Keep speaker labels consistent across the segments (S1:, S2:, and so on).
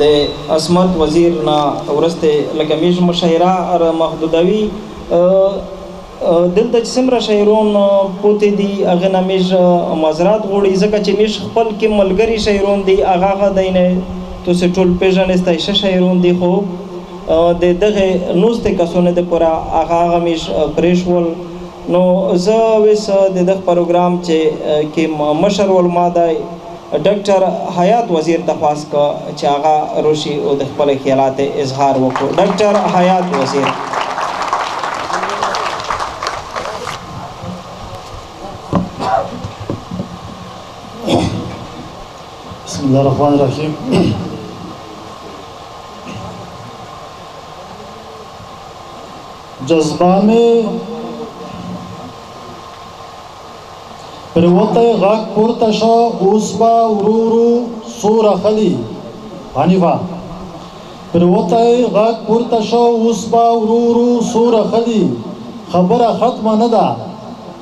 S1: د عصمت وزیر نه ورسته لکه میش مشاعره محدودوي دلته چې څومره شاعرون پوتې دي هغه نه میش معذرات غواړي ځکه چې میش خپل کې ملګري شاعرون دي هغه دی نه تاسو ټول پیژنئ ستاسو شاعرون دي خو د دغه نوستې کسونه د پوره هغه میش پرېښول نو زه اوس د دغه پروګرام چې مشر ولما دی ډاکټر حیات وزیر تخواست کا چې هغه روشي او د خپل خیالات اظهار وکړو ډاکټر حیات وزیر
S2: بسم الله الرحمن الرحیم جذبہ میں پروته غاک پورته شو اوس با ورورو سور خلی حنیفه پروته غاک پورته شو اوس با ورورو سور خلی خبره ختم نه ده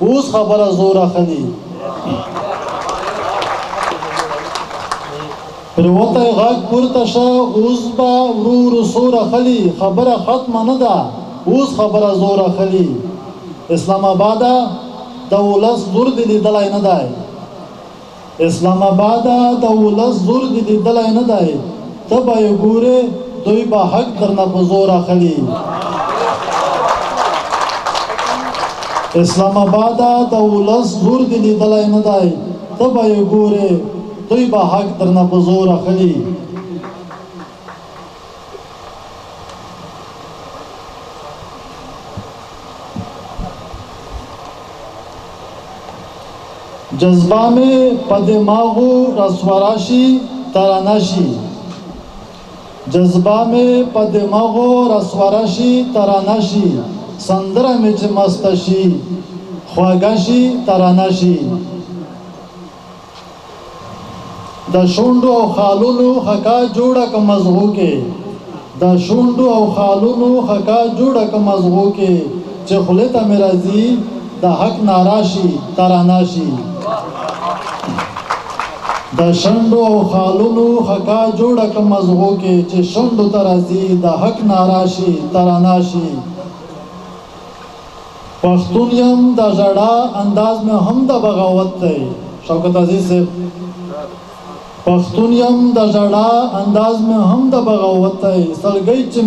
S2: اوس خبره زور خلی پروته غاک پورته شو اوس با ورورو سور خلی خبره ختم نه ده اوس خبره زور خلی اسلام آباد دولس زور دی لیدلای نه دی اسلام آباد دولس زور دی لیدلای نه دی ته به یې ګورې دوی به حق درنه په زور اخلي اسلام آباد دولس زور دی لیدلای نه دی ته به یې ګورې دوی به حق درنه په زور اخلي जज्बा में पदमागो रसवराशी तरानाशी जज्बा में पदमागो रसवराशी तरानाशी संदर में मस्तशी ख्वागाशी तरानाशी द शोंडो और खालुनु हका जोड़ा का मजहू के द शोंडो और खालुनु हका जोड़ा का मजहू के चखलेता मेरा जी द हक नाराशी तरानाशी د شندو او خالونو حقا جوړه که مزغو کې چې شندو ترازی د حق ناراشي تراناشي پښتون یم د ژړا انداز میں هم د بغاوت دی شوکت عزیز سے پښتون یم د ژړا انداز میں هم د بغاوت دی سلګۍ چې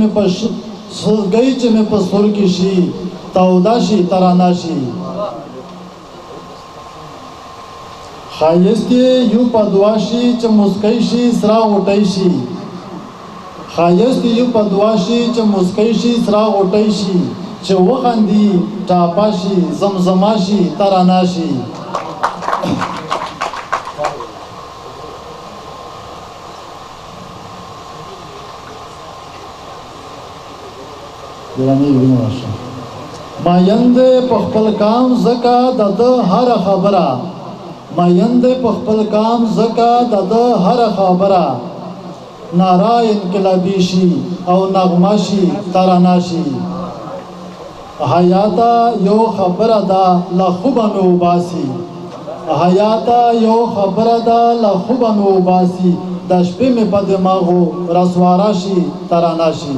S2: مې په ستور کې شي تاوداشي تراناشي خایست یو پدواشی چې مسکی شي سرا غټی شي خایست یو پدواشی چې مسکی شي سرا غټی شي چې وخندي ټاپاشي زمزماشي تراناشي مایند په خپل کام زکا د هر خبره مایند په خپل کام زکا د هر خبره نارا انقلابی شي او نغماشي تراناشي حیات یو خبره ده لخوا مې وباسي حیات یو خبره ده لخوا مې وباسي د شپې مې په دماغو رسوا راشي تراناشي